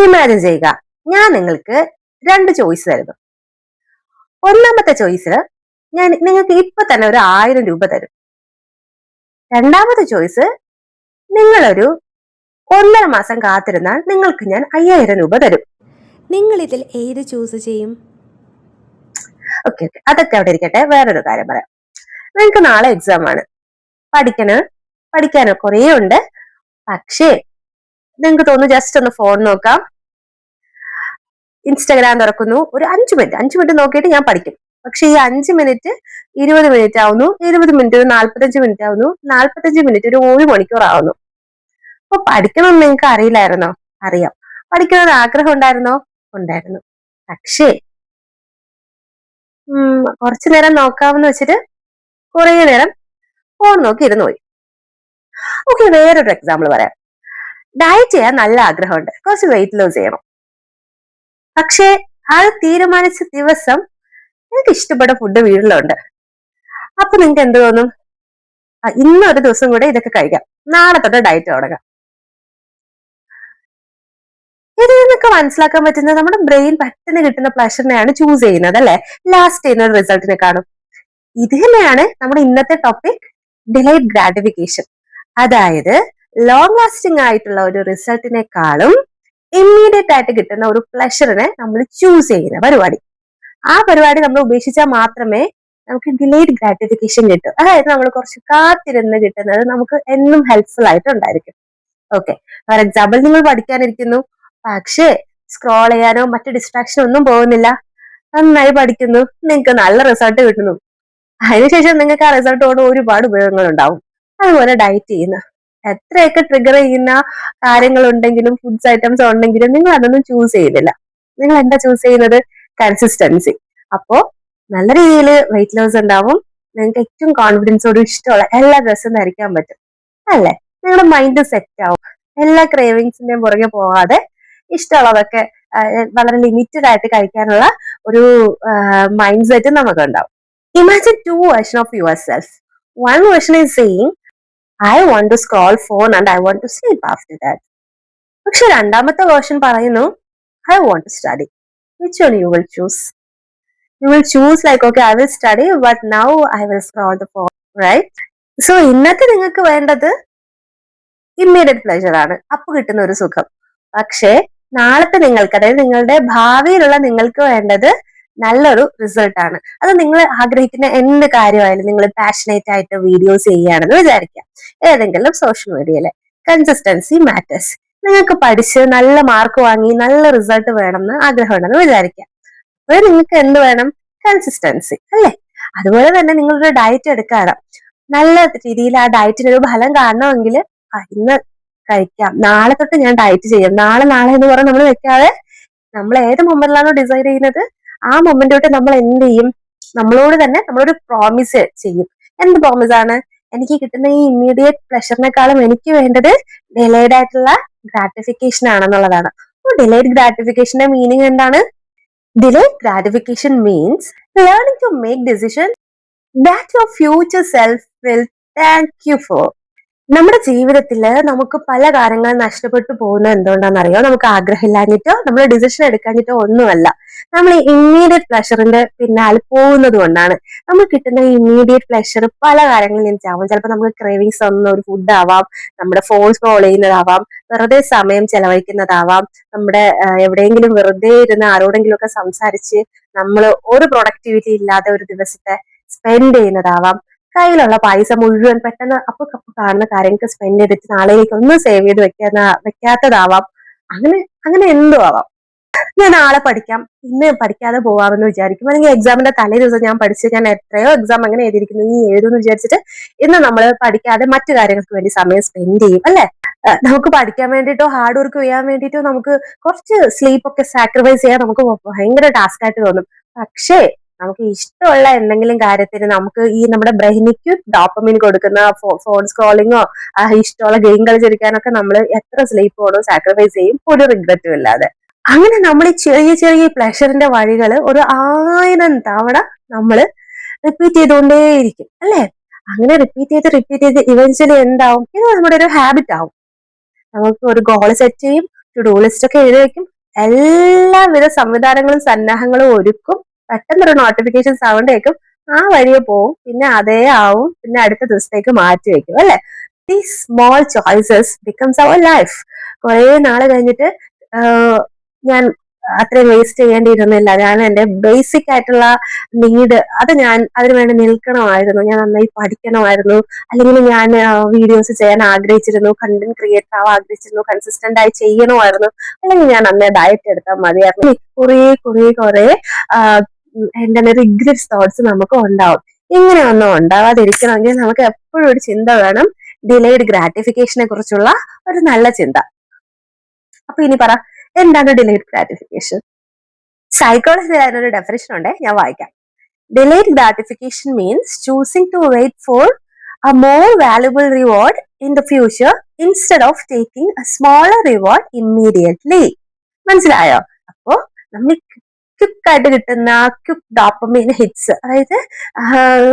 Imagine ചെയ്യുക, ഞാൻ നിങ്ങൾക്ക് 2 ചോയ്സ് തരുന്നു. ഒന്നാമത്തെ ചോയ്സിൽ ഞാൻ നിങ്ങൾക്ക് ഇപ്പൊ തന്നെ ഒരു 1000 രൂപ തരും. രണ്ടാമത്തെ ചോയ്സ്, നിങ്ങളൊരു 1.5 മാസം കാത്തിരുന്നാൽ നിങ്ങൾക്ക് ഞാൻ 5000 രൂപ തരും. നിങ്ങൾ ഇതിൽ ഏത് ചൂസ് ചെയ്യും? ഓക്കെ, അതൊക്കെ അവിടെ ഇരിക്കട്ടെ. വേറൊരു കാര്യം പറയാം. നിങ്ങൾക്ക് നാളെ എക്സാം ആണ്. പഠിക്കാനോ കുറേ ഉണ്ട്. പക്ഷേ നിങ്ങൾക്ക് തോന്നുന്നു ജസ്റ്റ് ഒന്ന് ഫോൺ നോക്കാം, ഇൻസ്റ്റാഗ്രാം തുറക്കുന്നു, ഒരു 5 മിനിറ്റ് നോക്കിയിട്ട് ഞാൻ പഠിക്കും. പക്ഷെ ഈ 5 മിനിറ്റ് 20 മിനിറ്റ് ആവുന്നു, 20 മിനിറ്റ് 45 മിനിറ്റ് ആവുന്നു, 45 മിനിറ്റ് ഒരു 1 മണിക്കൂർ ആവുന്നു. അപ്പൊ പഠിക്കണമെന്ന് നിങ്ങൾക്ക് അറിയില്ലായിരുന്നോ? അറിയാം. പഠിക്കണമെന്ന് ആഗ്രഹം ഉണ്ടായിരുന്നോ? ഉണ്ടായിരുന്നു. പക്ഷേ കുറച്ചു നേരം നോക്കാമെന്ന് വെച്ചിട്ട് കുറേ നേരം ഫോൺ നോക്കി ഇരുന്ന് പോയി. ഓക്കെ, വേറൊരു എക്സാമ്പിൾ പറയാം. ഡയറ്റ് ചെയ്യാൻ നല്ല ആഗ്രഹമുണ്ട്, കുറച്ച് വെയിറ്റ് ലോസ് ചെയ്യണം. പക്ഷേ അത് തീരുമാനിച്ച ദിവസം നിങ്ങൾക്ക് ഇഷ്ടപ്പെട്ട ഫുഡ് വീട്ടിലുണ്ട്. അപ്പൊ നിങ്ങൾക്ക് എന്ത് തോന്നും? ഇന്നൊരു ദിവസം കൂടെ ഇതൊക്കെ കഴിക്കാം, നാളെ തൊട്ട് ഡയറ്റ് തുടങ്ങാം. ഇതിൽ നിന്നൊക്കെ മനസ്സിലാക്കാൻ പറ്റുന്നത് നമ്മുടെ ബ്രെയിൻ പെട്ടെന്ന് കിട്ടുന്ന പ്ലഷറിനെയാണ് ചൂസ് ചെയ്യുന്നത്, അല്ലെ? ലാസ്റ്റ് ചെയ്യുന്ന ഒരു റിസൾട്ടിനെ കാണും. ഇത് തന്നെയാണ് നമ്മുടെ ഇന്നത്തെ ടോപ്പിക്, ഡിലേഡ് ഗ്രാറ്റിഫിക്കേഷൻ. അതായത് ലോങ് ലാസ്റ്റിംഗ് ആയിട്ടുള്ള ഒരു റിസൾട്ടിനെക്കാളും ഇമ്മീഡിയറ്റ് ആയിട്ട് കിട്ടുന്ന ഒരു പ്ലഷറിനെ നമ്മൾ ചൂസ് ചെയ്യുന്ന പരിപാടി. ആ പരിപാടി നമ്മൾ ഉപേക്ഷിച്ചാൽ മാത്രമേ നമുക്ക് ഡിലേഡ് ഗ്രാറ്റിഫിക്കേഷൻ കിട്ടും. അതായത് നമ്മൾ കുറച്ച് കാത്തിരുന്ന് കിട്ടുന്നത് നമുക്ക് എന്നും ഹെൽപ്ഫുൾ ആയിട്ടുണ്ടായിരിക്കും. ഓക്കെ, ഫോർ എക്സാമ്പിൾ, നിങ്ങൾ പഠിക്കാനിരിക്കുന്നു, പക്ഷേ സ്ക്രോൾ ചെയ്യാനോ മറ്റു ഡിസ്ട്രാക്ഷനോ ഒന്നും പോകുന്നില്ല. നന്നായി പഠിക്കുന്നു, നിങ്ങൾക്ക് നല്ല റിസൾട്ട് കിട്ടുന്നു. അതിനുശേഷം നിങ്ങൾക്ക് ആ റിസൾട്ടോട് ഒരുപാട് ഉപയോഗങ്ങൾ ഉണ്ടാവും. അതുപോലെ ഡയറ്റ് ചെയ്യുന്ന എത്രയൊക്കെ ട്രിഗർ ചെയ്യുന്ന കാര്യങ്ങൾ ഉണ്ടെങ്കിലും, ഫുഡ്സ് ഐറ്റംസ് ഉണ്ടെങ്കിലും, നിങ്ങൾ അതൊന്നും ചൂസ് ചെയ്യുന്നില്ല. നിങ്ങൾ എന്താ ചൂസ് ചെയ്യുന്നത്? കൺസിസ്റ്റൻസി. അപ്പോ നല്ല രീതിയിൽ വെയിറ്റ് ലോസ് ഉണ്ടാവും. നിങ്ങൾക്ക് ഏറ്റവും കോൺഫിഡൻസോട് ഇഷ്ടമുള്ള എല്ലാ ഡ്രസ്സും ധരിക്കാൻ പറ്റും, അല്ലെ? നിങ്ങളുടെ മൈൻഡ് സെറ്റ് ആവും. എല്ലാ ക്രേവിങ്സിന്റെയും പുറകെ പോവാതെ ഇഷ്ടമുള്ളതൊക്കെ വളരെ ലിമിറ്റഡ് ആയിട്ട് കഴിക്കാനുള്ള ഒരു മൈൻഡ് സെറ്റ് നമുക്ക് ഉണ്ടാവും. Imagine 2 version of your self. One version is saying I want to scroll phone and I want to sleep after that. പക്ഷെ രണ്ടാമത്തെ വേർഷൻ പറയുന്നു I want to study. Which one you will choose? You will choose like, okay, I will study, but now I will scroll the phone, right? So ഇന്നത്തെ നിങ്ങൾക്ക് വേണ്ടത് immediate pleasure ആണ്, അപ്പൊ കിട്ടുന്ന ഒരു സുഖം. പക്ഷേ നാളത്തെ നിങ്ങൾക്ക്, അതായത് നിങ്ങളുടെ ഭാവിയിലുള്ള നിങ്ങൾക്ക് വേണ്ടത് നല്ലൊരു റിസൾട്ട് ആണ്. അത് നിങ്ങൾ ആഗ്രഹിക്കുന്ന എന്ത് കാര്യമായാലും, നിങ്ങൾ പാഷനേറ്റ് ആയിട്ട് വീഡിയോസ് ചെയ്യുകയാണെന്ന് വിചാരിക്കാം, ഏതെങ്കിലും സോഷ്യൽ മീഡിയയിലെ. Consistency matters. നിങ്ങൾക്ക് പഠിച്ച് നല്ല മാർക്ക് വാങ്ങി നല്ല റിസൾട്ട് വേണമെന്ന് ആഗ്രഹമുണ്ടെന്ന് വിചാരിക്കാം. അപ്പോൾ നിങ്ങൾക്ക് എന്ത് വേണം? കൺസിസ്റ്റൻസി, അല്ലേ? അതുപോലെ തന്നെ നിങ്ങളൊരു ഡയറ്റ് എടുക്കാറ്, നല്ല രീതിയിൽ ആ ഡയറ്റിനൊരു ഫലം കാണണമെങ്കിൽ ഇന്ന് കഴിക്കാം, നാളെ തൊട്ട് ഞാൻ ഡയറ്റ് ചെയ്യാം, നാളെ എന്ന് പറഞ്ഞ് നമ്മൾ വെക്കാതെ, നമ്മൾ ഏത് മൊമെന്റിലാണോ ഡിസൈഡ് ചെയ്യുന്നത് ആ മൊമെന്റ് തൊട്ട് നമ്മൾ എന്ത് ചെയ്യും? നമ്മളോട് തന്നെ നമ്മളൊരു പ്രോമിസ് ചെയ്യും. എന്ത് പ്രോമിസ് ആണ്? എനിക്ക് കിട്ടുന്ന ഈ ഇമ്മീഡിയറ്റ് പ്ലഷറിനെക്കാളും എനിക്ക് വേണ്ടത് ഡിലേഡ് ആയിട്ടുള്ള ഗ്രാറ്റിഫിക്കേഷൻ ആണെന്നുള്ളതാണ്. ഡിലേഡ് ഗ്രാറ്റിഫിക്കേഷന്റെ മീനിങ് എന്താണ്? Delayed gratification means learning to make decision that your future self will thank you for. നമ്മുടെ ജീവിതത്തിൽ നമുക്ക് പല കാര്യങ്ങൾ നഷ്ടപ്പെട്ടു പോകുന്നത് എന്തുകൊണ്ടാണെന്നറിയോ? നമുക്ക് ആഗ്രഹമില്ലാഞ്ഞിട്ടോ നമ്മൾ ഡിസിഷൻ എടുക്കാഞ്ഞിട്ടോ ഒന്നുമല്ല, നമ്മൾ ഇമ്മീഡിയറ്റ് പ്ലഷറിന്റെ പിന്നാലെ പോകുന്നത് കൊണ്ടാണ്. നമുക്ക് കിട്ടുന്ന ഇമ്മീഡിയറ്റ് പ്ലഷർ പല കാര്യങ്ങളിൽ നിന്നാവും. ചിലപ്പോൾ നമുക്ക് ക്രേവിങ്സ് ഒന്നും ഒരു ഫുഡ് ആവാം, നമ്മുടെ ഫോൺ സ്ക്രോൾ ചെയ്യുന്നതാവാം, വെറുതെ സമയം ചെലവഴിക്കുന്നതാവാം, നമ്മുടെ എവിടെയെങ്കിലും വെറുതെ ഇരുന്ന് ആരോടെങ്കിലും ഒക്കെ സംസാരിച്ച് നമ്മൾ ഒരു പ്രൊഡക്ടിവിറ്റി ഇല്ലാതെ ഒരു ദിവസത്തെ സ്പെൻഡ് ചെയ്യുന്നതാവാം, കയ്യിലുള്ള പൈസ മുഴുവൻ പെട്ടെന്ന് അപ്പൊ കാണുന്ന കാര്യങ്ങൾക്ക് സ്പെൻഡ് ചെയ്തിട്ട് നാളേക്ക് ഒന്നും സേവ് ചെയ്ത് വെക്കാത്തതാവാം. അങ്ങനെ എന്തോ ആവാം. ഞാൻ നാളെ പഠിക്കാം, ഇന്ന് പഠിക്കാതെ പോവാമെന്ന് വിചാരിക്കും. അല്ലെങ്കിൽ എക്സാമിന്റെ തലേ ദിവസം ഞാൻ എത്രയോ എക്സാം അങ്ങനെ എഴുതിയിരിക്കുന്നു, ഇനി എഴുതുമെന്ന് വിചാരിച്ചിട്ട് ഇന്ന് നമ്മൾ പഠിക്കാതെ മറ്റു കാര്യങ്ങൾക്ക് വേണ്ടി സമയം സ്പെൻഡ് ചെയ്യും, അല്ലെ? നമുക്ക് പഠിക്കാൻ വേണ്ടിയിട്ടോ ഹാർഡ് വർക്ക് ചെയ്യാൻ വേണ്ടിയിട്ടോ നമുക്ക് കുറച്ച് സ്ലീപ്പ് ഒക്കെ സാക്രിഫൈസ് ചെയ്യാൻ നമുക്ക് ഭയങ്കര ടാസ്ക് ആയിട്ട് തോന്നും. പക്ഷേ നമുക്ക് ഇഷ്ടമുള്ള എന്തെങ്കിലും കാര്യത്തിന് നമുക്ക് ഈ നമ്മുടെ ബ്രെയിനിക്ക് ഡോപ്പമിൻ കൊടുക്കുന്ന ഫോൺ സ്ക്രോളിങ്ങോ ഇഷ്ടമുള്ള ഗെയിം കളിച്ചിരിക്കാനൊക്കെ നമ്മൾ എത്ര സ്ലീപ്പ് പോണോ സാക്രിഫൈസ് ചെയ്യും, ഒരു റിഗ്രറ്റും ഇല്ലാതെ. അങ്ങനെ നമ്മൾ ഈ ചെറിയ ചെറിയ പ്ലഷറിന്റെ വഴികൾ ഒരു 1000 തവണ നമ്മൾ റിപ്പീറ്റ് ചെയ്തുകൊണ്ടേയിരിക്കും, അല്ലെ? അങ്ങനെ റിപ്പീറ്റ് ചെയ്ത് ഇവൻച്വലി എന്താവും? ഇത് നമ്മുടെ ഒരു ഹാബിറ്റ് ആവും. നമുക്ക് ഒരു ഗോൾ സെറ്റ് ചെയ്യും, ടു ഡു ലിസ്റ്റ് ഒക്കെ എഴുതി വെക്കും, എല്ലാവിധ സംവിധാനങ്ങളും സന്നാഹങ്ങളും ഒരുക്കും. പെട്ടെന്നൊരു നോട്ടിഫിക്കേഷൻ സൗണ്ട് കേൾക്കും, ആ വഴിയെ പോവും, പിന്നെ അതേ ആവും, പിന്നെ അടുത്ത ദിവസത്തേക്ക് മാറ്റി വെക്കും അല്ലെ. ഈ small choices becomes our life. കുറെ നാള് കഴിഞ്ഞിട്ട് ഞാൻ അത്രയും വേസ്റ്റ് ചെയ്യേണ്ടിയിരുന്നില്ല. ഞാൻ എന്റെ ബേസിക് ആയിട്ടുള്ള നീഡ് അത് ഞാൻ അതിനു വേണ്ടി നിൽക്കണമായിരുന്നു. ഞാൻ നന്നായി പഠിക്കണമായിരുന്നു, അല്ലെങ്കിൽ ഞാൻ വീഡിയോസ് ചെയ്യാൻ ആഗ്രഹിച്ചിരുന്നു, കണ്ടന്റ് ക്രിയേറ്റർ ആവാൻ ആഗ്രഹിച്ചിരുന്നു, കൺസിസ്റ്റന്റ് ആയി ചെയ്യണമായിരുന്നു, അല്ലെങ്കിൽ ഞാൻ അന്നേ ഡയറ്റ് എടുത്താൽ മതിയായിരുന്നു. കുറെ എന്താണ് റിഗ്രറ്റ്സ് തോട്ട്സ് നമുക്ക് ഉണ്ടാവും. ഇങ്ങനെ ഒന്നും ഉണ്ടാവാതിരിക്കണമെങ്കിൽ നമുക്ക് എപ്പോഴും ഒരു ചിന്ത വേണം, ഡിലേഡ് ഗ്രാറ്റിഫിക്കേഷനെ കുറിച്ചുള്ള ഒരു നല്ല ചിന്ത. അപ്പൊ ഇനി പറ, എന്താണ് ഡിലേഡ് ഗ്രാറ്റിഫിക്കേഷൻ? സൈക്കോളജിയിൽ അതിനൊരു ഡെഫിനിഷൻ ഉണ്ട്, ഞാൻ വായിക്കാം. Delayed gratification means choosing to wait for a more valuable reward in the future instead of taking a smaller reward immediately. മനസ്സിലായോ? അപ്പോ നമ്മൾ ക്വിക്കായിട്ട് കിട്ടുന്ന ക്വിക്ക് ഡോപ്പമൈൻ ഹിറ്റ്സ്, അതായത്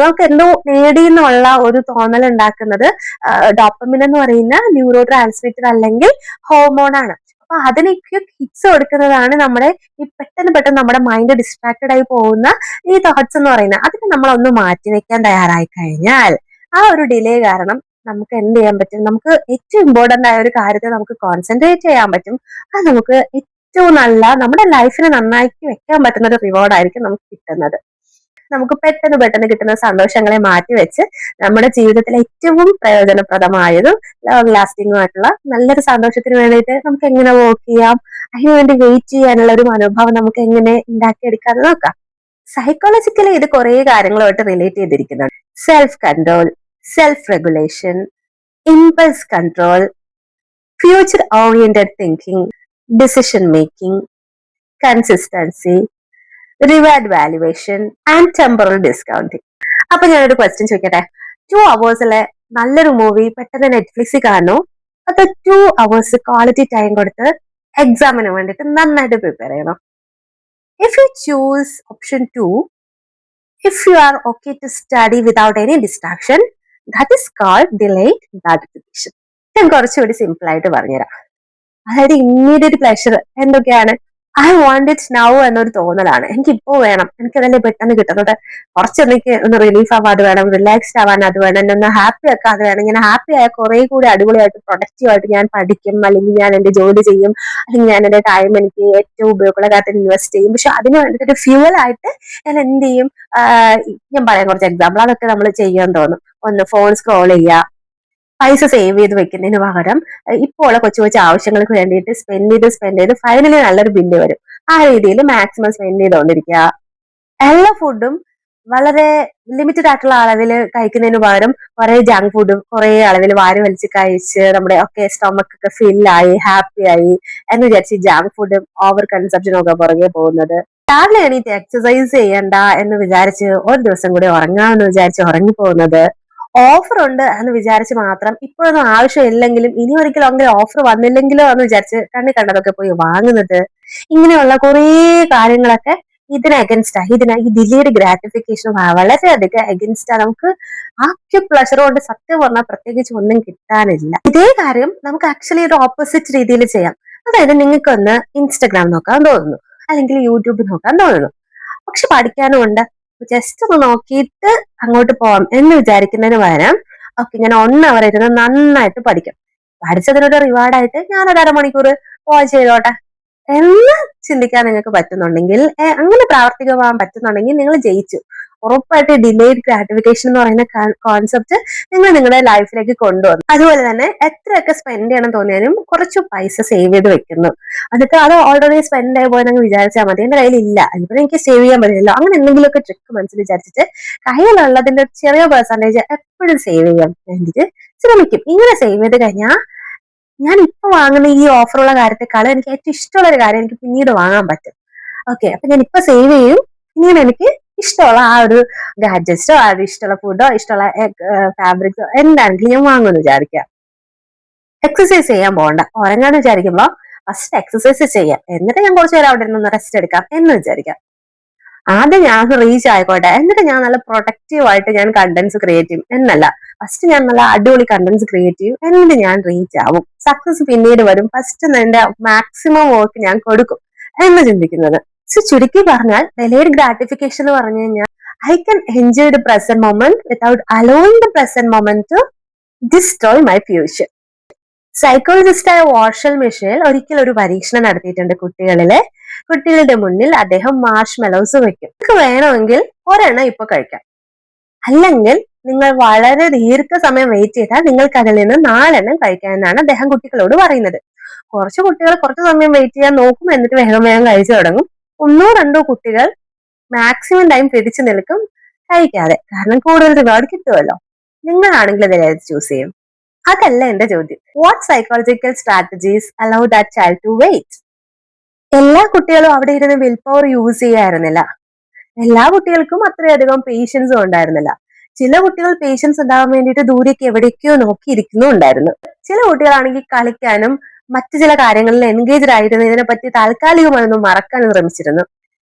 നമുക്ക് എന്തോ നേടി എന്നുള്ള ഒരു തോന്നൽ ഉണ്ടാക്കുന്നത് ഡോപ്പമിൻ എന്ന് പറയുന്ന ന്യൂറോ ട്രാൻസ്മിറ്റർ അല്ലെങ്കിൽ ഹോർമോണാണ്. അപ്പൊ അതിന് ക്വിക്ക് ഹിറ്റ്സ് കൊടുക്കുന്നതാണ് നമ്മുടെ ഈ പെട്ടെന്ന് നമ്മുടെ മൈൻഡ് ഡിസ്ട്രാക്റ്റഡ് ആയി പോകുന്ന ഈ തോട്ട്സ് എന്ന് പറയുന്നത്. അതിന് നമ്മളൊന്ന് മാറ്റി വെക്കാൻ തയ്യാറായി കഴിഞ്ഞാൽ ആ ഒരു ഡിലേ കാരണം നമുക്ക് എന്ത് ചെയ്യാൻ പറ്റും? നമുക്ക് ഏറ്റവും ഇമ്പോർട്ടന്റ് ആയ ഒരു കാര്യത്തെ നമുക്ക് കോൺസെൻട്രേറ്റ് ചെയ്യാൻ പറ്റും. അത് നമുക്ക് ഏറ്റവും നല്ല നമ്മുടെ ലൈഫിനെ നന്നാക്കി വെക്കാൻ പറ്റുന്ന ഒരു റിവാർഡ് ആയിരിക്കും നമുക്ക് കിട്ടുന്നത്. നമുക്ക് പെട്ടെന്ന് കിട്ടുന്ന സന്തോഷങ്ങളെ മാറ്റിവെച്ച് നമ്മുടെ ജീവിതത്തിലെ ഏറ്റവും പ്രയോജനപ്രദമായതും ലോങ് ലാസ്റ്റിംഗും ആയിട്ടുള്ള നല്ലൊരു സന്തോഷത്തിന് വേണ്ടിയിട്ട് നമുക്ക് എങ്ങനെ വർക്ക് ചെയ്യാം, അതിനുവേണ്ടി വെയിറ്റ് ചെയ്യാനുള്ള ഒരു മനോഭാവം നമുക്ക് എങ്ങനെ ഉണ്ടാക്കിയെടുക്കാന്ന് നോക്കാം. സൈക്കോളജിക്കലി ഇത് കുറെ കാര്യങ്ങളുമായിട്ട് റിലേറ്റ് ചെയ്തിരിക്കുന്നുണ്ട്. Self control, self regulation, impulse control, future oriented thinking, decision making, consistency, reward valuation and temporal discounting. അപ്പൊ ഞാനൊരു ക്വസ്റ്റ്യൻ ചോദിക്കട്ടെ, 2 hours നല്ലൊരു മൂവി പെട്ടെന്ന് നെറ്റ്ഫ്ലിക്സിൽ കാണുന്നു, അത് 2 hours ക്വാളിറ്റി ടൈം കൊടുത്ത് എക്സാമിന് വേണ്ടിയിട്ട് നന്നായിട്ട് പ്രിപ്പയർ ചെയ്യണം? If you choose option 2, if you are okay to study without any distraction, that is called delayed gratification. ഞാൻ കുറച്ചുകൂടി സിമ്പിൾ ആയിട്ട് പറഞ്ഞുതരാം. അതായത് ഇമ്മീഡിയറ്റ് പ്ലഷർ എന്തൊക്കെയാണ്? ഐ വാണ്ട് ഇറ്റ് നൗ എന്നൊരു തോന്നലാണ്. എനിക്ക് ഇപ്പോ വേണം, എനിക്കതല്ലേ പെട്ടെന്ന് കിട്ടുന്നത്. കുറച്ചെനിക്ക് ഒന്ന് റിലീഫ് ആവാൻ അത് വേണം, റിലാക്സ്ഡ് ആവാൻ അത് വേണം, എന്നെ ഒന്ന് ഹാപ്പി ആക്കാൻ അത് വേണം. ഇങ്ങനെ ഹാപ്പി ആയ കുറെ കൂടി അടിപൊളിയായിട്ട് പ്രൊഡക്റ്റീവ് ആയിട്ട് ഞാൻ പഠിക്കും, അല്ലെങ്കിൽ ഞാൻ എന്റെ ജോലി ചെയ്യും, അല്ലെങ്കിൽ ഞാൻ എന്റെ ടൈം എനിക്ക് ഏറ്റവും ഉപയോഗമുള്ള കാര്യത്തിൽ ഇൻവെസ്റ്റ് ചെയ്യും. പക്ഷെ അതിന് വേണ്ടിയിട്ട് ഒരു ഫ്യൂവൽ ആയിട്ട് ഞാൻ എന്ത് ചെയ്യും? ഞാൻ പറയാം കുറച്ച് എക്സാമ്പിൾ. അതൊക്കെ നമ്മൾ ചെയ്യാൻ തോന്നും. ഒന്ന്, ഫോൺ സ്ക്രോൾ ചെയ്യുക, പൈസ സേവ് ചെയ്ത് വെക്കുന്നതിന് പകരം ഇപ്പോൾ ഉള്ള കൊച്ചു ആവശ്യങ്ങൾക്ക് വേണ്ടിയിട്ട് സ്പെൻഡ് ചെയ്ത് ഫൈനലി നല്ലൊരു ബില്ല് വരും. ആ രീതിയിൽ മാക്സിമം സ്പെൻഡ് ചെയ്തുകൊണ്ടിരിക്കുക. എല്ലാ ഫുഡും വളരെ ലിമിറ്റഡ് ആയിട്ടുള്ള അളവിൽ കഴിക്കുന്നതിന് പകരം കുറെ ജങ്ക് ഫുഡ് കുറെ അളവിൽ വാരി വലിച്ച് കഴിച്ച് നമ്മുടെ ഒക്കെ സ്റ്റൊമക്ക് ഒക്കെ ഫില്ലായി ഹാപ്പി ആയി എന്ന് വിചാരിച്ച് ജങ്ക് ഫുഡ് ഓവർ കൺസപ്ഷനൊക്കെ പുറകെ പോകുന്നത്. രാവിലെ എണീറ്റ് എക്സസൈസ് ചെയ്യണ്ട എന്ന് വിചാരിച്ച് ഒരു ദിവസം കൂടി ഉറങ്ങാമെന്ന് വിചാരിച്ച് ഉറങ്ങിപ്പോകുന്നത്. ഓഫർ ഉണ്ട് എന്ന് വിചാരിച്ച് മാത്രം ഇപ്പോഴൊന്നും ആവശ്യമില്ലെങ്കിലും ഇനി ഒരിക്കലും ഓഫർ വന്നില്ലെങ്കിലോ എന്ന് വിചാരിച്ച് കണ്ടതൊക്കെ പോയി വാങ്ങുന്നത്. ഇങ്ങനെയുള്ള കുറേ കാര്യങ്ങളൊക്കെ ഇതിന് അഗൻസ്റ്റാ. ഈ ഡിലേഡ് ഗ്രാറ്റിഫിക്കേഷൻ വളരെയധികം അഗൻസ്റ്റാ. നമുക്ക് ആ പ്ലഷർ കൊണ്ട് സത്യം പറഞ്ഞാൽ പ്രത്യേകിച്ച് ഒന്നും കിട്ടാനില്ല. ഇതേ കാര്യം നമുക്ക് ആക്ച്വലി ഒരു ഓപ്പോസിറ്റ് രീതിയിൽ ചെയ്യാം. അതായത് നിങ്ങൾക്കൊന്ന് ഇൻസ്റ്റഗ്രാം നോക്കാൻ തോന്നുന്നു, അല്ലെങ്കിൽ യൂട്യൂബ് നോക്കാൻ തോന്നുന്നു, പക്ഷെ പഠിക്കാനും ഉണ്ട്. ജസ്റ്റ് ഒന്ന് നോക്കിയിട്ട് അങ്ങോട്ട് പോവാം എന്ന് വിചാരിക്കുന്നതിന് പകരം ഓക്കെ ഞാൻ 1 hour ഇരുന്ന് നന്നായിട്ട് പഠിക്കും, പഠിച്ചതിനൊരു റിവാർഡായിട്ട് ഞാനൊരു അരമണിക്കൂർ വാച്ച് ചെയ്തോട്ടെ എന്ന് ചിന്തിക്കാൻ നിങ്ങൾക്ക് പറ്റുന്നുണ്ടെങ്കിൽ, അങ്ങനെ പ്രാവർത്തികമാകാൻ പറ്റുന്നുണ്ടെങ്കിൽ നിങ്ങൾ ജയിച്ചു. ഉറപ്പായിട്ട് ഡിലേഡ് ഗ്രാറ്റിഫിക്കേഷൻ എന്ന് പറയുന്ന കോൺസെപ്റ്റ് നിങ്ങൾ നിങ്ങളുടെ ലൈഫിലേക്ക് കൊണ്ടുവന്നു. അതുപോലെ തന്നെ എത്രയൊക്കെ സ്പെൻഡ് ചെയ്യണം തോന്നിയാലും കുറച്ച് പൈസ സേവ് ചെയ്ത് വെക്കുന്നു. എന്നിട്ട് അത് ഓൾറെഡി സ്പെൻഡ് ആയി പോയെന്ന് വിചാരിച്ചാൽ മതി, എന്റെ കയ്യിൽ ഇല്ല, അതിപ്പോൾ എനിക്ക് സേവ് ചെയ്യാൻ പറ്റില്ലല്ലോ, അങ്ങനെ എന്തെങ്കിലുമൊക്കെ ട്രിക്ക് മനസ്സിൽ വിചാരിച്ചിട്ട് കയ്യിലുള്ളതിന്റെ ചെറിയ പെർസെന്റേജ് എപ്പോഴും സേവ് ചെയ്യാൻ വേണ്ടിയിട്ട് ശ്രമിക്കും. ഇങ്ങനെ സേവ് ചെയ്ത് കഴിഞ്ഞാൽ ഞാൻ ഇപ്പൊ വാങ്ങുന്ന ഈ ഓഫറുള്ള കാര്യത്തെക്കാളും എനിക്ക് ഏറ്റവും ഇഷ്ടമുള്ള ഒരു കാര്യം എനിക്ക് പിന്നീട് വാങ്ങാൻ പറ്റും. ഓക്കെ, അപ്പൊ ഞാൻ ഇപ്പൊ സേവ് ചെയ്യും, ഇങ്ങനെ എനിക്ക് ഇഷ്ടമുള്ള ആ ഒരു ഗാഡ്ജറ്റ്സോ അത് ഇഷ്ടമുള്ള ഫുഡോ ഇഷ്ടമുള്ള ഫാബ്രിക്സോ എന്താണെങ്കിലും ഞാൻ വാങ്ങുമെന്ന് വിചാരിക്കുക. എക്സസൈസ് ചെയ്യാൻ പോകണ്ട, ഉറങ്ങാന്ന് വിചാരിക്കുമ്പോ ഫസ്റ്റ് എക്സസൈസ് ചെയ്യാം, എന്നിട്ട് ഞാൻ കുറച്ചു നേരം അവിടെ നിന്ന് റെസ്റ്റ് എടുക്കാം എന്ന് വിചാരിക്കാം. ആദ്യം ഞാൻ റീച്ച് ആയിക്കോട്ടെ, എന്നിട്ട് ഞാൻ നല്ല പ്രൊഡക്റ്റീവ് ആയിട്ട് ഞാൻ കണ്ടന്റ്സ് ക്രിയേറ്റ് ചെയ്യും എന്നല്ല, ഫസ്റ്റ് ഞാൻ നല്ല അടിപൊളി കണ്ടന്റ്സ് ക്രിയേറ്റ് ചെയ്യും, എന്നിട്ട് ഞാൻ റീച്ച് ആവും. സക്സസ് പിന്നീട് വരും. ഫസ്റ്റ് എന്റെ മാക്സിമം വർക്ക് ഞാൻ കൊടുക്കും. എന്ന് ചിന്തിക്കുന്നത്. സോ ചുരുക്കി പറഞ്ഞാൽ delayed gratification എന്ന് പറഞ്ഞു കഴിഞ്ഞാൽ I can enjoy the present moment without allowing the present moment to destroy my future. സൈക്കോളജിസ്റ്റായ വാർഷൽ മിഷേൽ ഒരിക്കൽ ഒരു പരീക്ഷണം നടത്തിയിട്ടുണ്ട് കുട്ടികളുടെ മുന്നിൽ അദ്ദേഹം മാർഷ് മെലോസ് വെക്കും. നിങ്ങൾക്ക് വേണമെങ്കിൽ ഒരെണ്ണം ഇപ്പൊ കഴിക്കാം, അല്ലെങ്കിൽ നിങ്ങൾ വളരെ ദീർഘസമയം വെയിറ്റ് ചെയ്താൽ നിങ്ങൾക്ക് അതിൽ നിന്ന് 4 എണ്ണം കഴിക്കാമെന്നാണ് അദ്ദേഹം കുട്ടികളോട് പറയുന്നത്. കുറച്ച് കുട്ടികൾ കുറച്ച് സമയം വെയിറ്റ് ചെയ്യാൻ നോക്കും, എന്നിട്ട് വേഗം കഴിച്ചു തുടങ്ങും. 1-2 കുട്ടികൾ മാക്സിമം ടൈം പിടിച്ചു നിൽക്കും കഴിക്കാതെ, കാരണം കൂടുതൽ റിവാർഡ് കിട്ടുമല്ലോ. നിങ്ങളാണെങ്കിൽ അതിൽ ഏത് ചൂസ് ചെയ്യും? അതല്ല എന്റെ ചോദ്യം. What psychological strategies allow that child to wait? എല്ലാ കുട്ടികളും അവിടെ ഇരുന്ന് വിൽ പവർ യൂസ് ചെയ്യായിരുന്നില്ല. എല്ലാ കുട്ടികൾക്കും അത്രയധികം പേഷ്യൻസും ഉണ്ടായിരുന്നില്ല. ചില കുട്ടികൾ പേഷ്യൻസ് ഉണ്ടാവാൻ വേണ്ടിയിട്ട് ദൂരേക്ക് എവിടേക്കോ നോക്കിയിരിക്കുന്നു ഉണ്ടായിരുന്നു. ചില കുട്ടികളാണെങ്കിൽ കളിക്കാനും മറ്റു ചില കാര്യങ്ങളിൽ എൻഗേജ്ഡ് ആയിരുന്നു, ഇതിനെപ്പറ്റി താൽക്കാലികമായൊന്ന് മറക്കാൻ ശ്രമിച്ചിരുന്നു.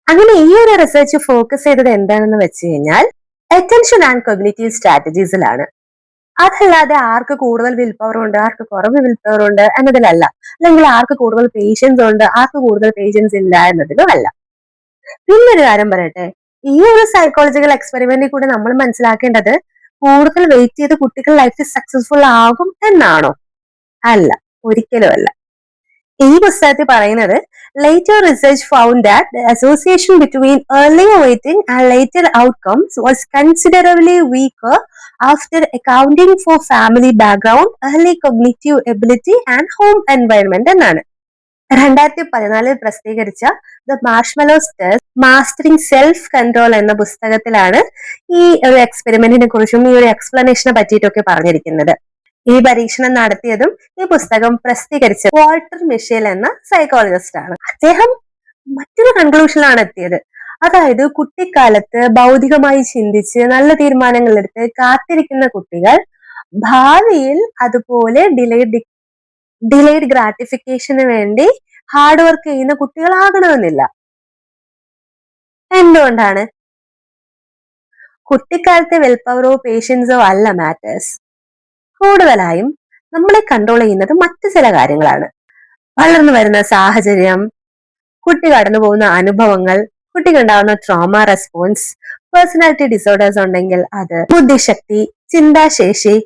അങ്ങനെ ഈ ഒരു റിസർച്ച് ഫോക്കസ് ചെയ്തത് എന്താണെന്ന് വെച്ച് കഴിഞ്ഞാൽ അറ്റൻഷൻ ആൻഡ് കോഗ്നിറ്റീവ് സ്ട്രാറ്റജീസിലാണ്. അതല്ലാതെ ആർക്ക് കൂടുതൽ വിൽ പവർ ഉണ്ട്, ആർക്ക് കുറവ് വിൽ പവർ ഉണ്ട് എന്നതിലല്ല, അല്ലെങ്കിൽ ആർക്ക് കൂടുതൽ പേഷ്യൻസ് ഉണ്ട്, ആർക്ക് കൂടുതൽ പേഷ്യൻസ് ഇല്ല എന്നതിലും അല്ല. പിന്നൊരു കാര്യം പറയട്ടെ, ഈ ഒരു സൈക്കോളജിക്കൽ എക്സ്പെരിമെന്റിൽ കൂടെ നമ്മൾ മനസ്സിലാക്കേണ്ടത് കൂടുതൽ വെയിറ്റ് ചെയ്ത് കുട്ടികൾ ലൈഫിൽ സക്സസ്ഫുൾ ആകും എന്നാണോ? അല്ല, ഒരിക്കലും അല്ല. ഈ പുസ്തകത്തിൽ പറയുന്നത് later research found that the association between earlier waiting and later outcomes was considerably weaker after accounting for family background, early cognitive ability and home environment എന്നാണ്. 2014 പ്രസിദ്ധീകരിച്ച the marshmallows test mastering self control എന്ന പുസ്തകത്തിലാണ് ഈ ഒരു എക്സ്പെരിമെന്റിനെ കുറിച്ചും ഈ ഒരു എക്സ്പ്ലനേഷനെ പറ്റിയിട്ടൊക്കെ പറഞ്ഞിരിക്കുന്നത്. ഈ പരീക്ഷണം നടത്തിയതും ഈ പുസ്തകം പ്രസിദ്ധീകരിച്ച വാൾട്ടർ മിഷേൽ എന്ന സൈക്കോളജിസ്റ്റ് ആണ്. അദ്ദേഹം മറ്റൊരു കൺക്ലൂഷനിലാണ് എത്തിയത്. അതായത് കുട്ടിക്കാലത്ത് ഭൗതികമായി ചിന്തിച്ച് നല്ല തീരുമാനങ്ങൾ എടുത്ത് കാത്തിരിക്കുന്ന കുട്ടികൾ ഭാവിയിൽ അതുപോലെ ഡിലേഡ് ഗ്രാറ്റിഫിക്കേഷന് വേണ്ടി ഹാർഡ് വർക്ക് ചെയ്യുന്ന കുട്ടികളാകണമെന്നില്ല. എന്തുകൊണ്ടാണ്? കുട്ടിക്കാലത്തെ വിൽ പവറോ പേഷ്യൻസോ അല്ല മാറ്റേഴ്സ്. കൂടുതലായും നമ്മളെ കൺട്രോൾ ചെയ്യുന്നത് മറ്റു ചില കാര്യങ്ങളാണ്. വളർന്നു വരുന്ന സാഹചര്യം, കുട്ടി കടന്നു പോകുന്ന അനുഭവങ്ങൾ, കുട്ടിക്ക് ഉണ്ടാവുന്ന ട്രോമ റെസ്പോൺസ്, പേഴ്സണാലിറ്റി ഡിസോർഡേഴ്സ് ഉണ്ടെങ്കിൽ അത്, ബുദ്ധിശക്തി, ചിന്താശേഷി,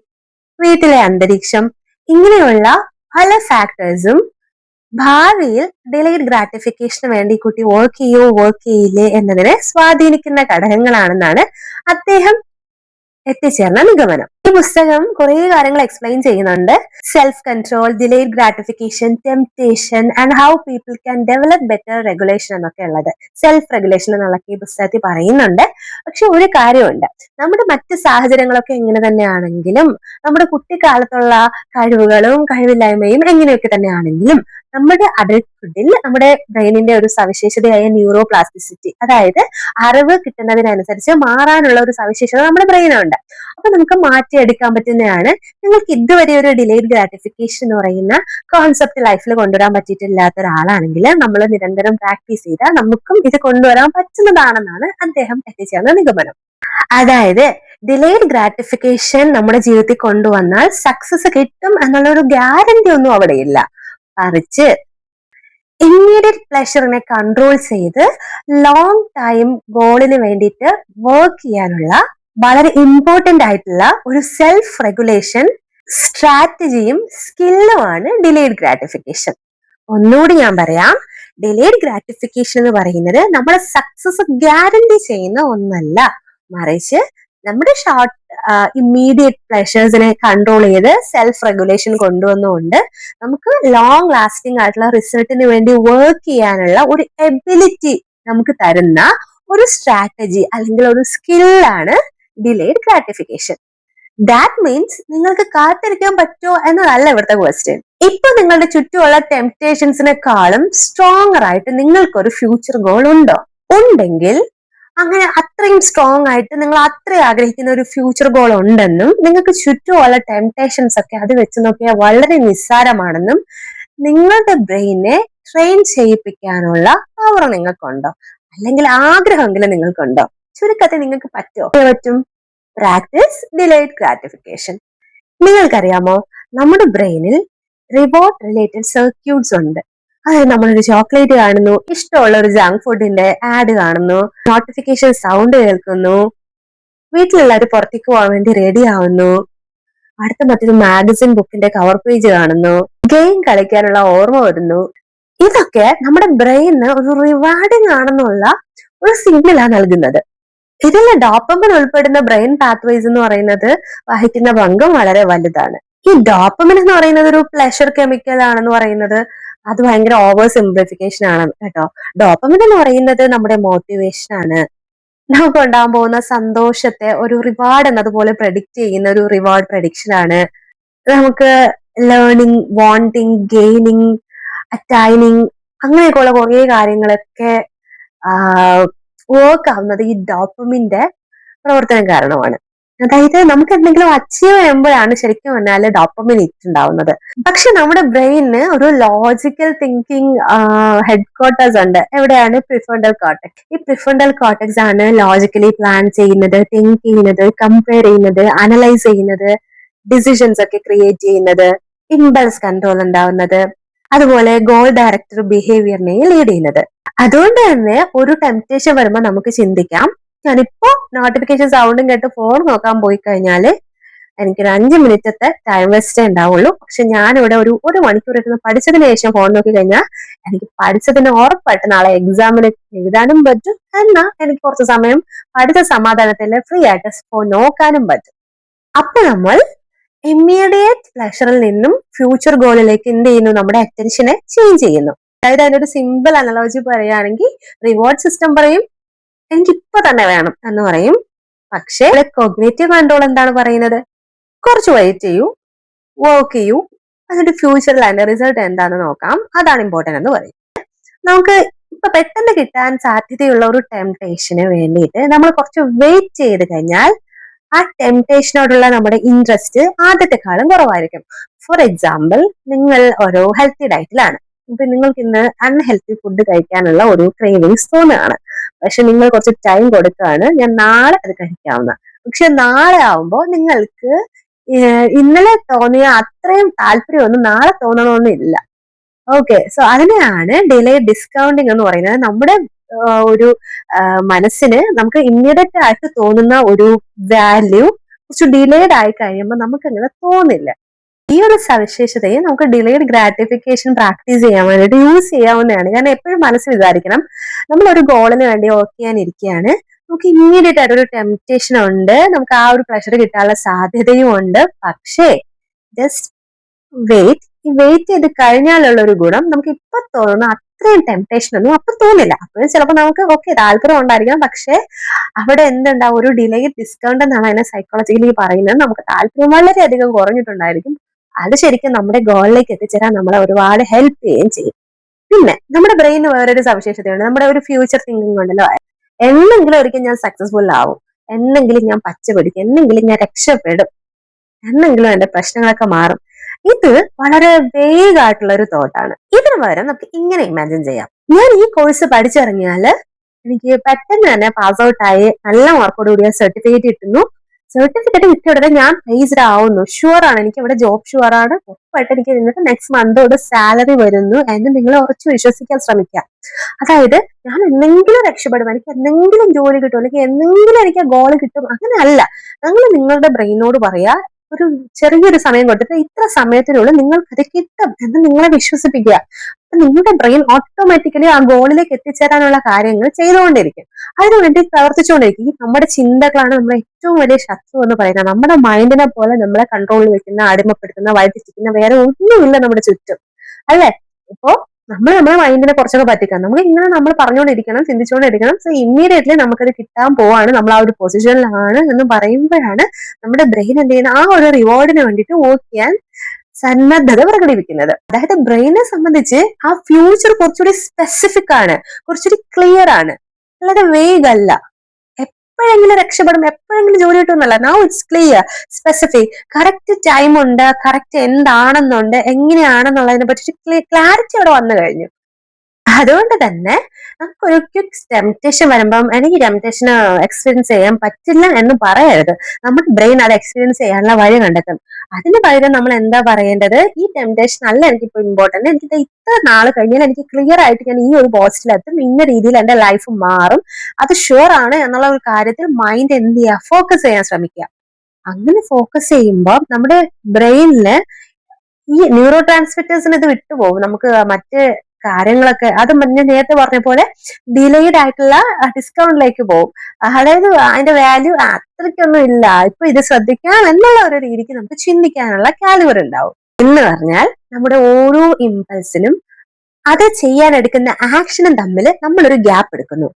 വീട്ടിലെ അന്തരീക്ഷം, ഇങ്ങനെയുള്ള പല ഫാക്ടേഴ്സും ഭാവിയിൽ ഡിലേഡ് ഗ്രാറ്റിഫിക്കേഷന് വേണ്ടി കുട്ടി വർക്ക് ചെയ്യില്ലേ എന്നതിനെ സ്വാധീനിക്കുന്ന ഘടകങ്ങളാണെന്നാണ് അദ്ദേഹം എത്തിച്ചേർന്ന നിഗമനം. ഈ പുസ്തകം കുറെ കാര്യങ്ങൾ എക്സ്പ്ലെയിൻ ചെയ്യുന്നുണ്ട്. Self control, delayed gratification, temptation and how people can develop better regulation എന്നൊക്കെ ഉള്ളത് സെൽഫ് റെഗുലേഷൻ എന്നുള്ളൊക്കെ ഈ പുസ്തകത്തിൽ പറയുന്നുണ്ട്. പക്ഷെ ഒരു കാര്യമുണ്ട്, നമ്മുടെ മറ്റ് സാഹചര്യങ്ങളൊക്കെ എങ്ങനെ തന്നെയാണെങ്കിലും നമ്മുടെ കുട്ടിക്കാലത്തുള്ള കഴിവുകളും കഴിവില്ലായ്മയും എങ്ങനെയൊക്കെ തന്നെയാണെങ്കിലും നമ്മുടെ അഡൽട്ട്ഹുഡിൽ നമ്മുടെ ബ്രെയിനിന്റെ ഒരു സവിശേഷതയായ ന്യൂറോ പ്ലാസ്റ്റിസിറ്റി, അതായത് അറിവ് കിട്ടുന്നതിനനുസരിച്ച് മാറാനുള്ള ഒരു സവിശേഷത നമ്മുടെ ബ്രെയിനുണ്ട്. അപ്പൊ നമുക്ക് മാറ്റിയെടുക്കാൻ പറ്റുന്നതാണ്. നിങ്ങൾക്ക് ഇതുവരെ ഒരു ഡിലേഡ് ഗ്രാറ്റിഫിക്കേഷൻ എന്ന് പറയുന്ന കോൺസെപ്റ്റ് ലൈഫിൽ കൊണ്ടുവരാൻ പറ്റിയിട്ടില്ലാത്ത ഒരാളാണെങ്കിൽ നമ്മൾ നിരന്തരം പ്രാക്ടീസ് ചെയ്താൽ നമുക്കും ഇത് കൊണ്ടുവരാൻ പറ്റുന്നതാണെന്നാണ് അദ്ദേഹം എത്തിച്ചേർന്ന നിഗമനം. അതായത് ഡിലേഡ് ഗ്രാറ്റിഫിക്കേഷൻ നമ്മുടെ ജീവിതത്തിൽ കൊണ്ടുവന്നാൽ സക്സസ് കിട്ടും എന്നുള്ള ഒരു ഗ്യാരണ്ടി ഒന്നും അവിടെയില്ല. മറിച്ച് ഇമ്മീഡിയറ്റ് പ്ലഷറിനെ കൺട്രോൾ ചെയ്ത് ലോങ് ടൈം ഗോളിന് വേണ്ടിയിട്ട് വർക്ക് ചെയ്യാനുള്ള വളരെ ഇമ്പോർട്ടന്റ് ആയിട്ടുള്ള ഒരു സെൽഫ് റെഗുലേഷൻ സ്ട്രാറ്റജിയും സ്കില്ലുമാണ് ഡിലേഡ് ഗ്രാറ്റിഫിക്കേഷൻ. ഒന്നുകൂടി ഞാൻ പറയാം, ഡിലേഡ് ഗ്രാറ്റിഫിക്കേഷൻ എന്ന് പറയുന്നത് നമ്മുടെ സക്സസ് ഗ്യാരണ്ടി ചെയ്യുന്ന ഒന്നല്ല, മറിച്ച് നമ്മുടെ ഷോർട്ട് ഇമ്മീഡിയറ്റ് പ്ലഷേഴ്സിനെ കൺട്രോൾ ചെയ്ത് സെൽഫ് റെഗുലേഷൻ കൊണ്ടുവന്നുകൊണ്ട് നമുക്ക് ലോങ് ലാസ്റ്റിംഗ് ആയിട്ടുള്ള റിസൾട്ടിന് വേണ്ടി വർക്ക് ചെയ്യാനുള്ള ഒരു എബിലിറ്റി നമുക്ക് തരുന്ന ഒരു സ്ട്രാറ്റജി അല്ലെങ്കിൽ ഒരു സ്കില്ലാണ് ഡിലേഡ് ഗ്രാറ്റിഫിക്കേഷൻ. ദാറ്റ് മീൻസ് നിങ്ങൾക്ക് കാത്തിരിക്കാൻ പറ്റുമോ എന്നതല്ല ഇവിടുത്തെ ക്വസ്റ്റ്യൻ. ഇപ്പൊ നിങ്ങളുടെ ചുറ്റുമുള്ള ടെംപ്റ്റേഷൻസിനെക്കാളും സ്ട്രോങ്ങർ ആയിട്ട് നിങ്ങൾക്കൊരു ഫ്യൂച്ചർ ഗോൾ ഉണ്ടോ? ഉണ്ടെങ്കിൽ അങ്ങനെ അത്രയും സ്ട്രോങ് ആയിട്ട് നിങ്ങൾ അത്രയും ആഗ്രഹിക്കുന്ന ഒരു ഫ്യൂച്ചർ ഗോൾ ഉണ്ടെന്നും നിങ്ങൾക്ക് ചുറ്റുമുള്ള ടെംപ്റ്റേഷൻസ് ഒക്കെ അത് വെച്ച് നോക്കിയാൽ വളരെ നിസ്സാരമാണെന്നും നിങ്ങളുടെ ബ്രെയിനെ ട്രെയിൻ ചെയ്യിപ്പിക്കാനുള്ള പവർ നിങ്ങൾക്കുണ്ടോ? അല്ലെങ്കിൽ ആഗ്രഹമെങ്കിലും നിങ്ങൾക്കുണ്ടോ? ചുരുക്കത്തിൽ നിങ്ങൾക്ക് പറ്റും. Practice delayed gratification. നിങ്ങൾക്കറിയാമോ, നമ്മുടെ ബ്രെയിനിൽ റിവാർഡ് റിലേറ്റഡ് സർക്യൂട്ട്സ് ഉണ്ട്. അതായത് നമ്മളൊരു ചോക്ലേറ്റ് കാണുന്നു, ഇഷ്ടമുള്ള ഒരു ജങ്ക് ഫുഡിന്റെ ആഡ് കാണുന്നു, നോട്ടിഫിക്കേഷൻ സൗണ്ട് കേൾക്കുന്നു, വീട്ടിലുള്ളവർ പുറത്തേക്ക് പോകാൻ വേണ്ടി റെഡി ആവുന്നു, അടുത്ത മറ്റൊരു മാഗസിൻ ബുക്കിന്റെ കവർ പേജ് കാണുന്നു, ഗെയിം കളിക്കാനുള്ള ഓർമ്മ വരുന്നു. ഇതൊക്കെ നമ്മുടെ ബ്രെയിനിന് ഒരു റിവാർഡിംഗ് ആണെന്നുള്ള ഒരു സിഗ്നലാണ് നൽകുന്നത്. ഇതിൽ ഡോപ്പമിൻ ഉൾപ്പെടുന്ന ബ്രെയിൻ പാത്വേസ് എന്ന് പറയുന്നത് വഹിക്കുന്ന പങ്കും വളരെ വലുതാണ്. ഈ ഡോപ്പമിൻ എന്ന് പറയുന്നത് ഒരു പ്ലഷർ കെമിക്കൽ ആണെന്ന് പറയുന്നത് അത് ഭയങ്കര ഓവർ സിംപ്ലിഫിക്കേഷൻ ആണ് കേട്ടോ. ഡോപ്പമിൻ എന്ന് പറയുന്നത് നമ്മുടെ മോട്ടിവേഷൻ ആണ്. നമുക്ക് ഉണ്ടാകാൻ പോകുന്ന സന്തോഷത്തെ ഒരു റിവാർഡ് എന്നതുപോലെ പ്രഡിക്റ്റ് ചെയ്യുന്ന ഒരു റിവാർഡ് പ്രഡിക്ഷൻ ആണ്. നമുക്ക് ലേണിംഗ്, വാണ്ടിങ്, ഗെയിനിങ്, അറ്റൈനിങ് അങ്ങനെയൊക്കെയുള്ള കുറെ കാര്യങ്ങളൊക്കെ വർക്ക് ആവുന്നത് ഈ ഡോപ്പമിന്റെ പ്രവർത്തനം കാരണമാണ്. അതായത് നമുക്ക് എന്തെങ്കിലും അച്ചീവ് ചെയ്യുമ്പോഴാണ് ശരിക്കും പറഞ്ഞാല് ഡോപ്പമിൻ ഹിറ്റ് ഉണ്ടാവുന്നത്. പക്ഷെ നമ്മുടെ ബ്രെയിനിന് ഒരു ലോജിക്കൽ തിങ്കിങ് ഹെഡ് ക്വാർട്ടേഴ്സ് ഉണ്ട്. എവിടെയാണ്? പ്രിഫ്രണ്ടൽ കോർട്ടെക്സ്. ഈ പ്രിഫ്രണ്ടൽ കോർട്ടെക്സ് ആണ് ലോജിക്കലി പ്ലാൻ ചെയ്യുന്നത്, തിങ്ക് ചെയ്യുന്നത്, കമ്പയർ ചെയ്യുന്നത്, അനലൈസ് ചെയ്യുന്നത്, ഡിസിഷൻസ് ഒക്കെ ക്രിയേറ്റ് ചെയ്യുന്നത്, ഇമ്പൾസ് കൺട്രോൾ ഉണ്ടാവുന്നത്, അതുപോലെ ഗോൾ ഡയറക്റ്റർ ബിഹേവിയറിനെ ലീഡ് ചെയ്യുന്നത്. അതുകൊണ്ട് തന്നെ ഒരു ടെംപ്റ്റേഷൻ വരുമ്പോൾ നമുക്ക് ചിന്തിക്കാം, ഞാനിപ്പോ നോട്ടിഫിക്കേഷൻ സൗണ്ടും കേട്ട് ഫോൺ നോക്കാൻ പോയി കഴിഞ്ഞാല് എനിക്കൊരു 5 മിനിറ്റത്തെ ടൈം വേസ്റ്റേ ഉണ്ടാവുള്ളൂ. പക്ഷെ ഞാനിവിടെ ഒരു മണിക്കൂർ ഇരുന്ന് പഠിച്ചതിന് ശേഷം ഫോൺ നോക്കി കഴിഞ്ഞാൽ എനിക്ക് പഠിച്ചതിന് ഉറപ്പായിട്ട് നാളെ എക്സാമിന് എഴുതാനും പറ്റും. എന്നാൽ എനിക്ക് കുറച്ച് സമയം പഠിച്ച സമാധാനത്തിൽ ഫ്രീ ആയിട്ട് ഫോൺ നോക്കാനും പറ്റും. അപ്പൊ നമ്മൾ ഇമ്മീഡിയറ്റ് പ്ലഷറിൽ നിന്നും ഫ്യൂച്ചർ ഗോളിലേക്ക് എന്ത് ചെയ്യുന്നു? നമ്മുടെ അറ്റൻഷനെ ചേഞ്ച് ചെയ്യുന്നു. അതായത് അതിനൊരു സിമ്പിൾ അനലോജി പറയുകയാണെങ്കിൽ റിവാർഡ് സിസ്റ്റം പറയും എനിക്കിപ്പോ തന്നെ വേണം എന്ന് പറയും. പക്ഷേ കോഗ്നേറ്റീവ് കൺട്രോൾ എന്താണ് പറയുന്നത്? കുറച്ച് വെയിറ്റ് ചെയ്യൂ, വർക്ക് ചെയ്യൂ, അതിന്റെ ഫ്യൂച്ചറിൽ അതിന്റെ റിസൾട്ട് എന്താണെന്ന് നോക്കാം, അതാണ് ഇമ്പോർട്ടന്റ് എന്ന് പറയും. നമുക്ക് ഇപ്പൊ പെട്ടെന്ന് കിട്ടാൻ സാധ്യതയുള്ള ഒരു ടെംപ്ടേഷന് വേണ്ടിയിട്ട് നമ്മൾ കുറച്ച് വെയിറ്റ് ചെയ്ത് കഴിഞ്ഞാൽ ആ ടെംപ്ടേഷനോടുള്ള നമ്മുടെ ഇൻട്രസ്റ്റ് ആദ്യത്തെക്കാളും കുറവായിരിക്കും. ഫോർ എക്സാമ്പിൾ, നിങ്ങൾ ഒരു ഹെൽത്തി ഡയറ്റിലാണ്. ഇപ്പൊ നിങ്ങൾക്ക് ഇന്ന് അൺഹെൽത്തി ഫുഡ് കഴിക്കാനുള്ള ഒരു ക്രേവിങ്സ് തോന്നുകയാണ്. പക്ഷെ നിങ്ങൾ കുറച്ച് ടൈം കൊടുക്കുകയാണ്, ഞാൻ നാളെ അത് കഴിക്കാവുന്ന. പക്ഷെ നാളെ ആവുമ്പോൾ നിങ്ങൾക്ക് ഇന്നലെ തോന്നിയ അത്രയും താല്പര്യമൊന്നും നാളെ തോന്നണമെന്നില്ല. ഓക്കെ, സോ അതിനെയാണ് ഡിലേ ഡിസ്കൗണ്ടിങ് എന്ന് പറയുന്നത്. നമ്മുടെ ഒരു മനസ്സിന് നമുക്ക് ഇമ്മീഡിയറ്റ് ആയിട്ട് തോന്നുന്ന ഒരു വാല്യൂ കുറച്ച് ഡിലേഡ് ആയി കഴിയുമ്പോൾ നമുക്ക് അങ്ങനെ തോന്നില്ല. ഈ ഒരു സവിശേഷതയെ നമുക്ക് ഡിലേഡ് ഗ്രാറ്റിഫിക്കേഷൻ പ്രാക്ടീസ് ചെയ്യാൻ വേണ്ടിയിട്ട് യൂസ് ചെയ്യാവുന്നതാണ്. കാരണം എപ്പോഴും മനസ്സ് വിചാരിക്കണം, നമ്മൾ ഒരു ഗോളിന് വേണ്ടി വർക്ക് ചെയ്യാനിരിക്കുകയാണ്, നമുക്ക് ഇമ്മീഡിയറ്റ് ആയിട്ട് ഒരു ടെംപ്റ്റേഷൻ ഉണ്ട്, നമുക്ക് ആ ഒരു പ്ലഷർ കിട്ടാനുള്ള സാധ്യതയും ഉണ്ട്. പക്ഷേ ജസ്റ്റ് വെയിറ്റ്. ഈ വെയിറ്റ് ചെയ്ത് കഴിഞ്ഞാലുള്ള ഒരു ഗുണം, നമുക്ക് ഇപ്പൊ തോന്നുന്ന അത്രയും ടെംപ്ടേഷൻ ഒന്നും അപ്പൊ തോന്നില്ല. അപ്പോഴും ചിലപ്പോൾ നമുക്ക് ഓക്കെ താല്പര്യം ഉണ്ടായിരിക്കാം, പക്ഷെ അവിടെ എന്തുണ്ടാവും? ഒരു ഡിലേഡ് ഡിസ്കൗണ്ട് എന്നാണ് അതിനെ സൈക്കോളജിക്കലി പറയുന്നത്. നമുക്ക് താല്പര്യം വളരെയധികം കുറഞ്ഞിട്ടുണ്ടായിരിക്കും. അത് ശരിക്കും നമ്മുടെ ഗോളിലേക്ക് എത്തിച്ചേരാൻ നമ്മളെ ഒരുപാട് ഹെൽപ്പ് ചെയ്യുകയും ചെയ്യും. പിന്നെ നമ്മുടെ ബ്രെയിന് വേറൊരു സവിശേഷതയുണ്ട്. നമ്മുടെ ഒരു ഫ്യൂച്ചർ തിങ്കിങ് ഉണ്ടല്ലോ, എന്നെങ്കിലും ഒരിക്കൽ ഞാൻ സക്സസ്ഫുൾ ആവും, എന്നെങ്കിലും ഞാൻ പച്ച പിടിക്കും, എന്നെങ്കിലും ഞാൻ രക്ഷപ്പെടും, എന്നെങ്കിലും എന്റെ പ്രശ്നങ്ങളൊക്കെ മാറും. ഇത് വളരെ വേഗമായിട്ടുള്ള ഒരു തോട്ടാണ്. ഇതിന് പകരം നമുക്ക് ഇങ്ങനെ ഇമാജിൻ ചെയ്യാം, ഞാൻ ഈ കോഴ്സ് പഠിച്ചിറങ്ങിയാല് എനിക്ക് പെട്ടെന്ന് തന്നെ പാസ് ഔട്ട് ആയി നല്ല മാർക്കോട് കൂടിയ സർട്ടിഫിക്കറ്റ് കിട്ടുന്നു. സർട്ടിഫിക്കറ്റ് കിട്ടിയ ഉടനെ ഞാൻ പ്ലേസ്ഡ് ആവുന്നു, ഷുവർ ആണ്, എനിക്ക് ഇവിടെ ജോബ് ഷുവർ ആണ്, ഉറപ്പായിട്ട് എനിക്ക് നിന്നിട്ട് നെക്സ്റ്റ് മന്തോട് സാലറി വരുന്നു എന്ന് നിങ്ങൾ ഉറച്ചു വിശ്വസിക്കാൻ ശ്രമിക്കുക. അതായത് ഞാൻ എന്തെങ്കിലും രക്ഷപ്പെടും, എനിക്ക് എന്തെങ്കിലും ജോലി കിട്ടും, അല്ലെങ്കിൽ എന്തെങ്കിലും എനിക്ക് ആ ഗോള് കിട്ടും, അങ്ങനെയല്ല. നിങ്ങൾ നിങ്ങളുടെ ബ്രെയിനോട് പറയാ, ഒരു ചെറിയൊരു സമയം കൊടുത്തിട്ട് ഇത്ര സമയത്തിനുള്ളിൽ നിങ്ങൾക്ക് അത് കിട്ടും എന്ന് നിങ്ങളെ വിശ്വസിപ്പിക്കുക. അപ്പൊ നിങ്ങളുടെ ബ്രെയിൻ ഓട്ടോമാറ്റിക്കലി ആ ഗോളിലേക്ക് എത്തിച്ചേരാനുള്ള കാര്യങ്ങൾ ചെയ്തുകൊണ്ടിരിക്കും, അതിനുവേണ്ടി പ്രവർത്തിച്ചുകൊണ്ടിരിക്കും. ഈ നമ്മുടെ ചിന്തകളാണ് നമ്മുടെ ഏറ്റവും വലിയ ശത്രു എന്ന് പറയുന്നത്. നമ്മുടെ മൈൻഡിനെ പോലെ നമ്മളെ കൺട്രോളിൽ വെക്കുന്ന, അടിമപ്പെടുത്തുന്ന, വഴിതെറ്റിക്കുന്ന വേറെ ഒന്നുമില്ല നമ്മുടെ ചുറ്റും, അല്ലെ? ഇപ്പോ നമ്മുടെ മൈൻഡിനെ കുറച്ചൊക്കെ പറ്റിക്കാം. നമുക്ക് ഇങ്ങനെ നമ്മൾ പറഞ്ഞുകൊണ്ടിരിക്കണം, ചിന്തിച്ചുകൊണ്ടിരിക്കണം. സോ ഇമ്മീഡിയറ്റ്ലി നമുക്കത് കിട്ടാൻ പോവാണ്, നമ്മൾ ആ ഒരു പൊസിഷനിലാണ് എന്ന് പറയുമ്പോഴാണ് നമ്മുടെ ബ്രെയിൻ എന്ത് ചെയ്യുന്നത്? ആ ഒരു റിവാർഡിന് വേണ്ടിയിട്ട് വർക്ക് ചെയ്യാൻ സന്നദ്ധത പ്രകടിപ്പിക്കുന്നത്. അതായത് ബ്രെയിനെ സംബന്ധിച്ച് ആ ഫ്യൂച്ചർ കുറച്ചുകൂടി സ്പെസിഫിക് ആണ്, കുറച്ചുകൂടി ക്ലിയർ ആണ്, അല്ലാതെ വേഗ് അല്ല. എപ്പോഴെങ്കിലും രക്ഷപ്പെടും, എപ്പോഴെങ്കിലും ജോലി കിട്ടുമെന്നല്ല. Now it's clear, specific, correct time ഉണ്ട്, കറക്റ്റ് എന്താണെന്നുണ്ട്, എങ്ങനെയാണെന്നുള്ളതിനെ പറ്റി ക്ലാരിറ്റി അവിടെ വന്നു കഴിഞ്ഞു. അതുകൊണ്ട് തന്നെ നമുക്കൊരു ക്വിക്ക് ടെംപ്റ്റേഷൻ വരുമ്പം എനിക്ക് ടെംപ്റ്റേഷൻ എക്സ്പീരിയൻസ് ചെയ്യാൻ പറ്റില്ല എന്ന് പറയരുത്. നമ്മുടെ ബ്രെയിൻ അത് എക്സ്പീരിയൻസ് ചെയ്യാനുള്ള വഴി കണ്ടെത്തും. അതിന് പകരം നമ്മൾ എന്താ പറയേണ്ടത്, ഈ ടെംപ്റ്റേഷൻ അല്ല എനിക്കിപ്പോ ഇമ്പോർട്ടന്റ്, എനിക്ക് ഇത്ര നാൾ കഴിഞ്ഞാൽ എനിക്ക് ക്ലിയർ ആയിട്ട് ഞാൻ ഈ ഒരു പോസ്റ്റിലെത്തും, ഇന്ന രീതിയിൽ എന്റെ ലൈഫ് മാറും, അത് ഷുവർ ആണ് എന്നുള്ള ഒരു കാര്യത്തിൽ മൈൻഡ് എന്ത് ചെയ്യുക, ഫോക്കസ് ചെയ്യാൻ ശ്രമിക്കുക. അങ്ങനെ ഫോക്കസ് ചെയ്യുമ്പോൾ നമ്മുടെ ബ്രെയിനില് ഈ ന്യൂറോ ട്രാൻസ്മിറ്റേഴ്സിന് ഇത് വിട്ടുപോകും. നമുക്ക് മറ്റ് കാര്യങ്ങളൊക്കെ അത് ഞാൻ നേരത്തെ പറഞ്ഞ പോലെ ഡിലേഡ് ആയിട്ടുള്ള ഡിസ്കൗണ്ടിലേക്ക് പോകും. അതായത് അതിന്റെ വാല്യൂ അത്രയ്ക്കൊന്നും ഇല്ല, ഇപ്പൊ ഇത് ശ്രദ്ധിക്കാം എന്നുള്ള ഒരു രീതിക്ക് നമുക്ക് ചിന്തിക്കാനുള്ള കാലിബർ ഉണ്ടാവും. എന്ന് പറഞ്ഞാൽ നമ്മുടെ ഓരോ ഇമ്പൾസിനും അത് ചെയ്യാൻ എടുക്കുന്ന ആക്ഷനും തമ്മിൽ നമ്മളൊരു ഗ്യാപ്പ് എടുക്കുന്നു.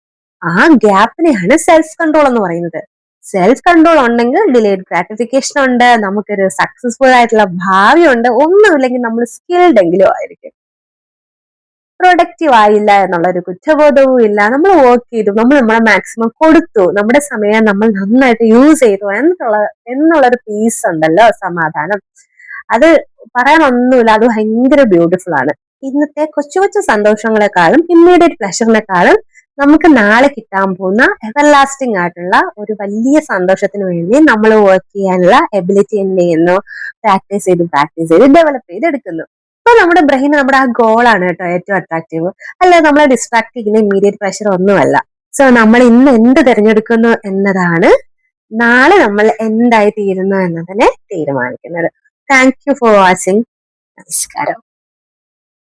ആ ഗ്യാപ്പിനെയാണ് സെൽഫ് കൺട്രോൾ എന്ന് പറയുന്നത്. സെൽഫ് കൺട്രോൾ ഉണ്ടെങ്കിൽ ഡിലേഡ് ഗ്രാറ്റിഫിക്കേഷൻ ഉണ്ട്, നമുക്കൊരു സക്സസ്ഫുൾ ആയിട്ടുള്ള ഭാവി ഉണ്ട്. ഒന്നുമില്ലെങ്കിൽ നമ്മൾ സ്കിൽഡ് എങ്കിലും ആയിരിക്കും. പ്രൊഡക്റ്റീവ് ആയില്ല എന്നുള്ള ഒരു കുറ്റബോധവും ഇല്ല. നമ്മൾ വർക്ക് ചെയ്തു, നമ്മൾ നമ്മളെ മാക്സിമം കൊടുത്തു, നമ്മുടെ സമയം നമ്മൾ നന്നായിട്ട് യൂസ് ചെയ്തു എന്നുള്ളൊരു പീസ് ഉണ്ടല്ലോ, സമാധാനം. അത് പറയാനൊന്നുമില്ല, അത് ഭയങ്കര ബ്യൂട്ടിഫുൾ ആണ്. ഇന്നത്തെ കൊച്ചു കൊച്ചു സന്തോഷങ്ങളെക്കാളും ഇമ്മീഡിയറ്റ് പ്ലഷറിനെക്കാളും നമുക്ക് നാളെ കിട്ടാൻ പോകുന്ന എവർലാസ്റ്റിംഗ് ആയിട്ടുള്ള ഒരു വലിയ സന്തോഷത്തിന് വേണ്ടി നമ്മൾ വർക്ക് ചെയ്യാനുള്ള എബിലിറ്റി എന്ത് ചെയ്യുന്നു, പ്രാക്ടീസ് ചെയ്ത് ഡെവലപ്പ് ചെയ്തെടുക്കുന്നു. അപ്പൊ നമ്മുടെ ബ്രെയിൻ നമ്മുടെ ആ ഗോളാണ് കേട്ടോ ഏറ്റവും അട്രാക്റ്റീവ്, അല്ലാതെ നമ്മളെ ഡിസ്ട്രാക്ട് ചെയ്യുന്ന ഇമ്മീഡിയറ്റ് പ്രഷർ ഒന്നുമല്ല. സോ നമ്മൾ ഇന്ന് എന്ത് തിരഞ്ഞെടുക്കുന്നു എന്നതാണ് നാളെ നമ്മൾ എന്തായി തീരുന്നു എന്നതിനെ തീരുമാനിക്കുന്നത്. Thank you for watching. നമസ്കാരം.